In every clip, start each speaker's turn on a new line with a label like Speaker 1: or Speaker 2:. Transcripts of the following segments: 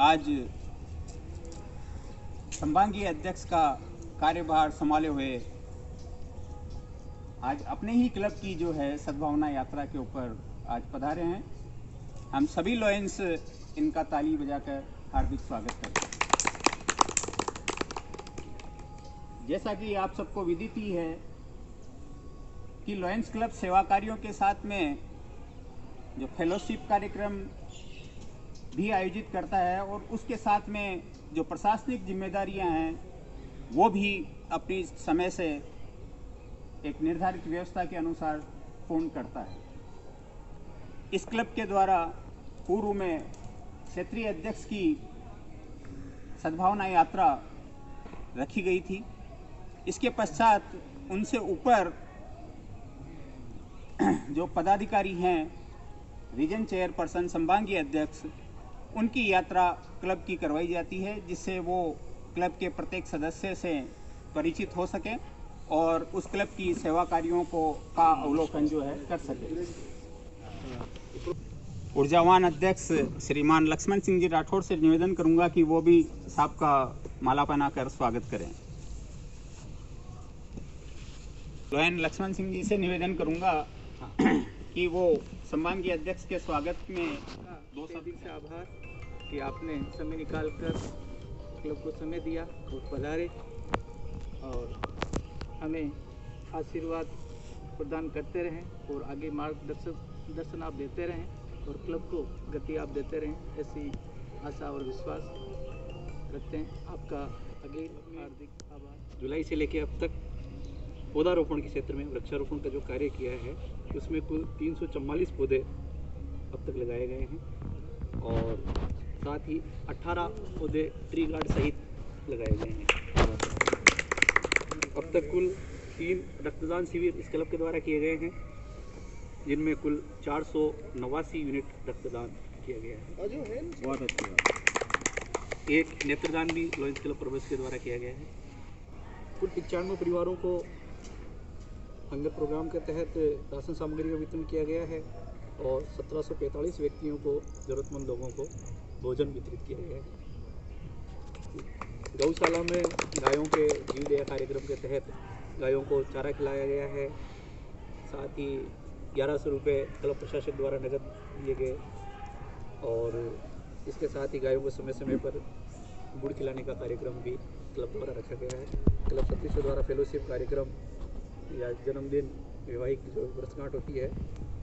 Speaker 1: आज संभागीय अध्यक्ष का कार्यभार संभाले हुए आज अपने ही क्लब की जो है सद्भावना यात्रा के ऊपर आज पधारे हैं। हम सभी लॉयंस इनका ताली बजाकर हार्दिक स्वागत करते हैं। जैसा कि आप सबको विदित ही है कि लॉयंस क्लब सेवा कार्यों के साथ में जो फेलोशिप कार्यक्रम भी आयोजित करता है और उसके साथ में जो प्रशासनिक जिम्मेदारियां हैं वो भी अपनी समय से एक निर्धारित व्यवस्था के अनुसार पूर्ण करता है। इस क्लब के द्वारा पूर्व में क्षेत्रीय अध्यक्ष की सद्भावना यात्रा रखी गई थी। इसके पश्चात उनसे ऊपर जो पदाधिकारी हैं, रीजन चेयरपर्सन, संभागीय अध्यक्ष, उनकी यात्रा क्लब की करवाई जाती है, जिससे वो क्लब के प्रत्येक सदस्य से परिचित हो सके और उस क्लब की सेवा कार्यों का अवलोकन जो है कर सके। ऊर्जावान अध्यक्ष श्रीमान लक्ष्मण सिंह जी राठौड़ से निवेदन करूंगा कि वो भी साहब का माला पहनाकर स्वागत करें। लॉयन लक्ष्मण सिंह जी से निवेदन करूंगा कि वो संभागीय अध्यक्ष के स्वागत में
Speaker 2: दो शब्द से आभार कि आपने समय निकालकर क्लब को समय दिया और पधारे और हमें आशीर्वाद प्रदान करते रहें और आगे मार्गदर्शन आप देते रहें और क्लब को गति आप देते रहें, ऐसी आशा और विश्वास रखते हैं। आपका आगे हार्दिक आभार।
Speaker 3: जुलाई से लेकर अब तक पौधारोपण के क्षेत्र में वृक्षारोपण का जो कार्य किया है उसमें कुल 344 पौधे अब तक लगाए गए हैं और साथ ही 18 पौधे ट्री गार्ड सहित लगाए गए हैं। अब तक कुल 3 रक्तदान शिविर इस क्लब के द्वारा किए गए हैं, जिनमें कुल 489 यूनिट रक्तदान किया गया है। बहुत अच्छा। एक नेत्रदान भी लॉयंस क्लब प्रवेश के द्वारा किया गया है। कुल 95 परिवारों को अंगत प्रोग्राम के तहत राशन सामग्री का वितरण किया गया है और 1745 व्यक्तियों को, ज़रूरतमंद लोगों को भोजन वितरित किया गया है। गौशाला में गायों के जीव दया कार्यक्रम के तहत गायों को चारा खिलाया गया है। साथ ही 1100 रुपये क्लब प्रशासक द्वारा नकद दिए गए और इसके साथ ही गायों को समय समय पर गुड़ खिलाने का कार्यक्रम भी क्लब द्वारा रखा गया है। क्लब सदस्यों द्वारा फेलोशिप कार्यक्रम या जन्मदिन, वैवाहिक जो वर्षगांठ होती है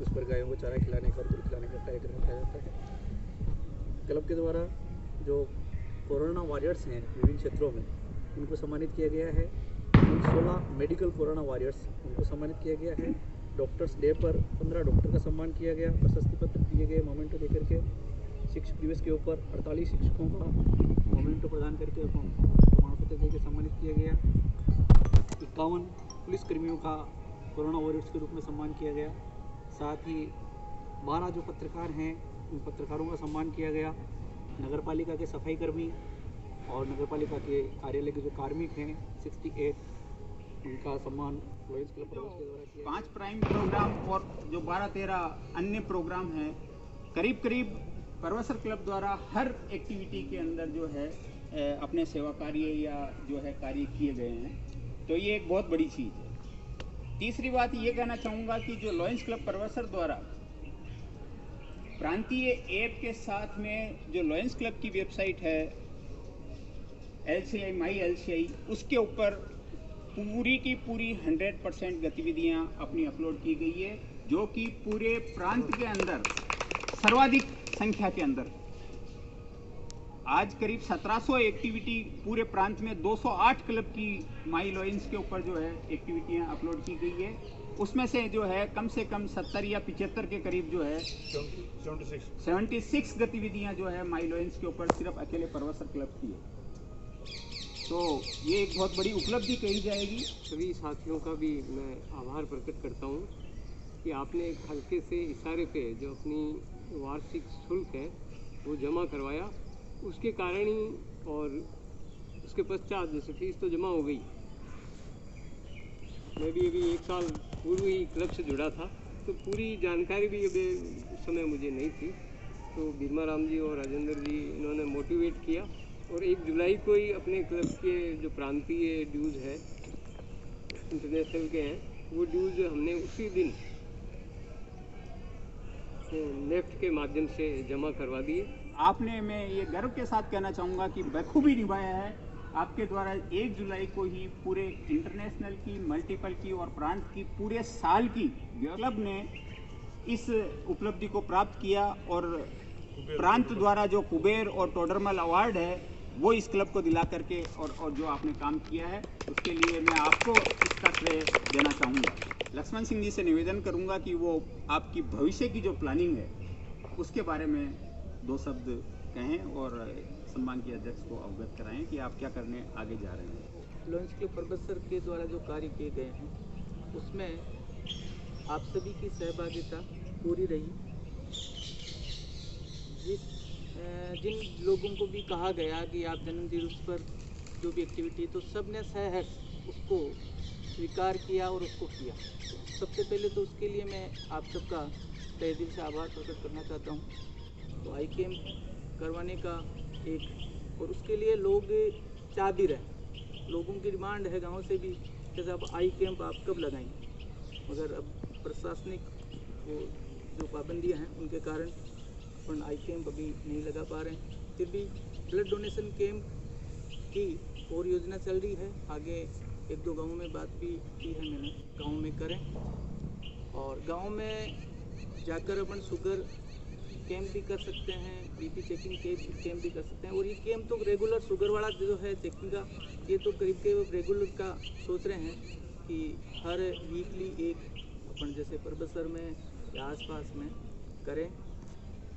Speaker 3: उस पर गायों को चारा खिलाने का और गुड़ खिलाने का कार्यक्रम रखा जाता है। क्लब के द्वारा जो कोरोना वॉरियर्स हैं विभिन्न क्षेत्रों में, उनको सम्मानित किया गया है। 16 मेडिकल कोरोना वॉरियर्स उनको सम्मानित किया गया है। डॉक्टर्स डे पर 15 डॉक्टर का सम्मान किया गया, प्रशस्ति पत्र दिए गए मोमेंटो देकर के। शिक्षक दिवस के ऊपर 48 शिक्षकों का मोमेंटो प्रदान करके प्रमाण पत्र देकर सम्मानित किया गया। 51 पुलिसकर्मियों का कोरोना वॉरियर्स के रूप में सम्मान किया गया। साथ ही 12 जो पत्रकार हैं उन पत्रकारों का सम्मान किया गया। नगरपालिका के सफाई कर्मी और नगरपालिका के कार्यालय के जो कार्मिक हैं 68, उनका सम्मान लॉयंस क्लब प्रवेश के द्वारा किया।
Speaker 1: 5 प्राइम प्रोग्राम और जो 12-13 अन्य प्रोग्राम हैं, करीब करीब परवसर क्लब द्वारा हर एक्टिविटी के अंदर जो है अपने सेवा कार्य या जो है कार्य किए गए हैं, तो ये एक बहुत बड़ी चीज़ है। तीसरी बात ये कहना चाहूँगा कि जो लॉयंस क्लब परवसर द्वारा प्रांतीय ऐप के साथ में जो लॉयंस क्लब की वेबसाइट है LCI माई LCI, उसके ऊपर पूरी की पूरी 100% गतिविधियां अपनी अपलोड की गई है, जो कि पूरे प्रांत के अंदर सर्वाधिक संख्या के अंदर आज करीब 1700 एक्टिविटी पूरे प्रांत में 208 क्लब की माई लॉयंस के ऊपर जो है एक्टिविटियां अपलोड की गई है। उसमें से जो है कम से कम 70 या 75 के करीब जो है 76 गतिविधियां जो है माई लॉयंस के ऊपर सिर्फ अकेले परवसर क्लब की है। तो ये एक बहुत बड़ी उपलब्धि कही जाएगी।
Speaker 2: सभी साथियों का भी मैं आभार प्रकट करता हूँ कि आपने एक हल्के से इशारे पे जो अपनी वार्षिक शुल्क है वो जमा करवाया, उसके कारण ही और उसके पश्चात जैसे फीस तो जमा हो गई। मैं भी अभी 1 साल पूर्व ही क्लब से जुड़ा था, तो पूरी जानकारी भी अभी उस समय मुझे नहीं थी,
Speaker 4: तो बीरमा राम जी और राजेंद्र जी इन्होंने मोटिवेट किया और 1 जुलाई को ही अपने क्लब के जो प्रांतीय ड्यूज़ है इंटरनेशनल के हैं, वो ड्यूज़ हमने उसी दिन नेफ्ट के माध्यम से जमा करवा दिए।
Speaker 1: आपने, मैं ये गर्व के साथ कहना चाहूँगा कि बखूबी निभाया है। आपके द्वारा 1 जुलाई को ही पूरे इंटरनेशनल की, मल्टीपल की और प्रांत की पूरे साल की क्लब ने इस उपलब्धि को प्राप्त किया और प्रांत द्वारा जो कुबेर और टोडरमल अवार्ड है वो इस क्लब को दिला करके और जो आपने काम किया है उसके लिए मैं आपको इसका श्रेय देना चाहूँगा। लक्ष्मण सिंह जी से निवेदन करूँगा कि वो आपकी भविष्य की जो प्लानिंग है उसके बारे में 2 शब्द कहें और सम्मान के अध्यक्ष को अवगत कराएं कि आप क्या करने आगे जा रहे हैं।
Speaker 2: लॉयंस क्लब परबतसर के द्वारा जो कार्य किए गए हैं उसमें आप सभी की सहभागिता पूरी रही। जिन लोगों को भी कहा गया कि आप जन्म दिवस पर जो भी एक्टिविटी, तो सब ने सहर्ष उसको स्वीकार किया और उसको किया। सबसे पहले तो उसके लिए मैं आप सबका तहे दिल से आभार प्रकट करना चाहता हूँ। तो आई कैंप करवाने का एक, और उसके लिए लोग चाह भी रहे, लोगों की डिमांड है गांव से भी, जैसे अब आई कैंप आप कब लगाएंगे, मगर अब प्रशासनिक वो जो पाबंदियां हैं उनके कारण अपन आई कैंप अभी नहीं लगा पा रहे हैं। फिर भी ब्लड डोनेशन कैंप की और योजना चल रही है। आगे 1-2 गाँवों में बात भी की है मैंने, गाँव में करें और गाँव में जाकर अपन शुगर कैंप भी कर सकते हैं, बीपी चेकिंग कैंप भी कर सकते हैं। और ये कैंप तो रेगुलर शुगर वाला जो है चेकिंग का, ये तो करीब के रेगुलर का सोच रहे हैं कि हर वीकली एक अपन जैसे परबतसर में या आसपास में करें।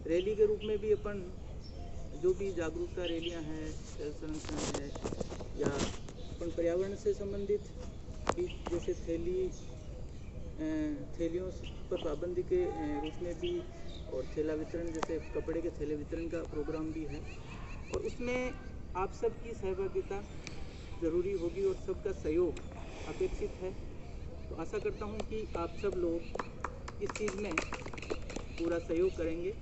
Speaker 2: रैली के रूप में भी अपन जो भी जागरूकता रैलियां हैं, जल संरक्षण है या अपन पर्यावरण से संबंधित भी, जैसे थैलियों पर पाबंदी के रूप में भी, और थैला वितरण जैसे कपड़े के थैले वितरण का प्रोग्राम भी है। और उसमें आप सबकी सहभागिता ज़रूरी होगी और सबका सहयोग अपेक्षित है। तो आशा करता हूँ कि आप सब लोग इस चीज़ में पूरा सहयोग करेंगे।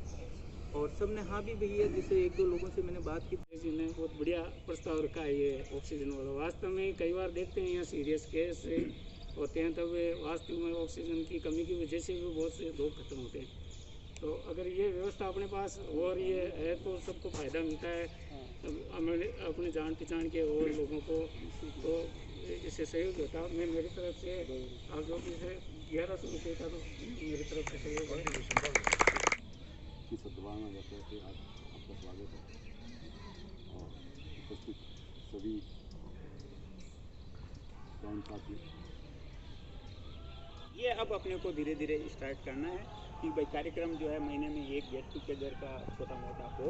Speaker 2: और सब ने हाँ भी भई है, जैसे 1-2 लोगों से मैंने बात की,
Speaker 4: जी ने बहुत बढ़िया प्रस्ताव रखा है ये ऑक्सीजन वाला। वास्तव में कई बार देखते हैं यहाँ सीरियस केस होते हैं, तब वास्तव में ऑक्सीजन की कमी की वजह से भी बहुत से लोग खत्म होते हैं। तो अगर ये व्यवस्था अपने पास और ये है तो सबको फ़ायदा मिलता है, अपने जान पहचान के और लोगों को, तो इससे सहयोग होता है। मैं मेरी तरफ से आप जो भी है 1100 रुपये का तो मेरी तरफ से सहयोग है।
Speaker 5: की सद्भावना जैसे कि आज आपका स्वागत है और उपस्थित सभी स्वयं साथी।
Speaker 1: ये अब अपने को धीरे धीरे स्टार्ट करना है कि भाई कार्यक्रम जो है महीने में एक गेट टुगेदर का छोटा मोटा हो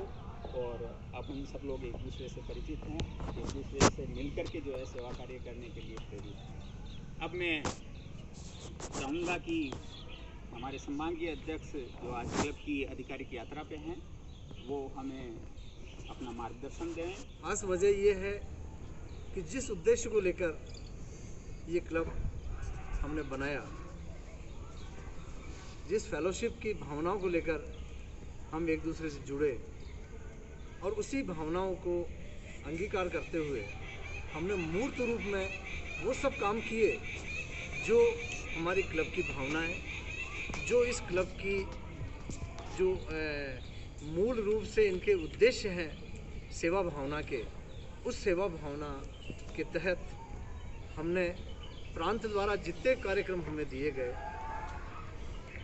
Speaker 1: और अपन सब लोग एक दूसरे से परिचित हों, एक दूसरे से मिलकर के जो है सेवा कार्य करने के लिए प्रेरित हों। अब मैं चाहूँगा कि हमारे सम्मानीय अध्यक्ष जो आज क्लब की आधिकारिक यात्रा पे हैं वो हमें अपना मार्गदर्शन दें।
Speaker 6: खास वजह ये है कि जिस उद्देश्य को लेकर ये क्लब हमने बनाया, जिस फेलोशिप की भावनाओं को लेकर हम एक दूसरे से जुड़े और उसी भावनाओं को अंगीकार करते हुए हमने मूर्त रूप में वो सब काम किए जो हमारी क्लब की भावना है, जो इस क्लब की जो मूल रूप से इनके उद्देश्य हैं सेवा भावना के, उस सेवा भावना के तहत हमने प्रांत द्वारा जितने कार्यक्रम हमें दिए गए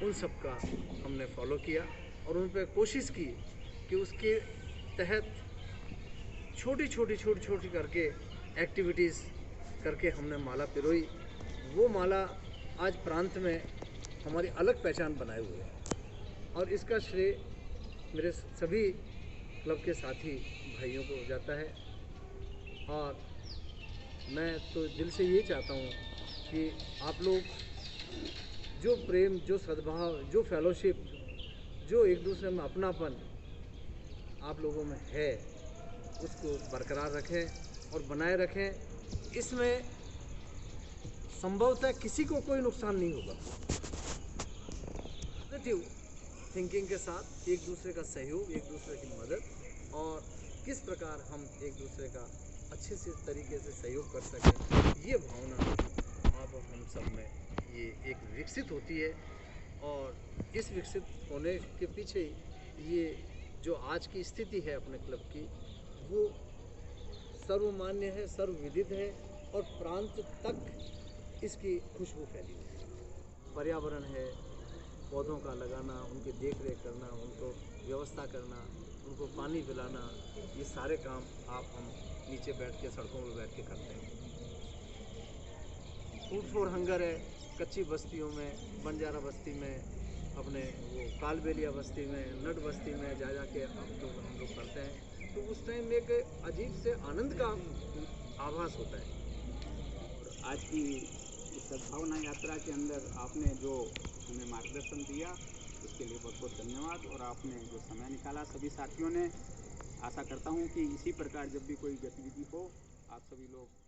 Speaker 6: उन सब का हमने फॉलो किया और उन पर कोशिश की कि उसके तहत छोटी छोटी करके एक्टिविटीज़ करके हमने माला पिरोई। वो माला आज प्रांत में हमारी अलग पहचान बनाए हुए है और इसका श्रेय मेरे सभी क्लब के साथी भाइयों को जाता है। और मैं तो दिल से ये चाहता हूँ कि आप लोग जो प्रेम, जो सद्भाव, जो फेलोशिप, जो एक दूसरे में अपनापन आप लोगों में है उसको बरकरार रखें और बनाए रखें। इसमें संभवतः किसी को कोई नुकसान नहीं होगा। थिंकिंग के साथ एक दूसरे का सहयोग, एक दूसरे की मदद और किस प्रकार हम एक दूसरे का अच्छे से तरीके से सहयोग कर सकें, ये भावना अब हम सब में ये एक विकसित होती है। और इस विकसित होने के पीछे ये जो आज की स्थिति है अपने क्लब की, वो सर्वमान्य है, सर्वविदित है और प्रांत तक इसकी खुशबू फैली हुई है। पर्यावरण है, पौधों का लगाना, उनकी देख रेख करना, उनको व्यवस्था करना, उनको पानी पिलाना, ये सारे काम हम नीचे बैठ के, सड़कों पर बैठ के करते हैं। फूड फॉर हंगर है, कच्ची बस्तियों में, बंजारा बस्ती में, अपने वो कालबेलिया बस्ती में, नट बस्ती में जा के हम लोग करते हैं। तो उस टाइम एक अजीब से आनंद का आभास होता है।
Speaker 1: और आज की इस सद्भावना यात्रा के अंदर आपने जो हमें मार्गदर्शन दिया उसके लिए बहुत बहुत धन्यवाद। और आपने जो समय निकाला सभी साथियों ने, आशा करता हूँ कि इसी प्रकार जब भी कोई गतिविधि हो आप सभी लोग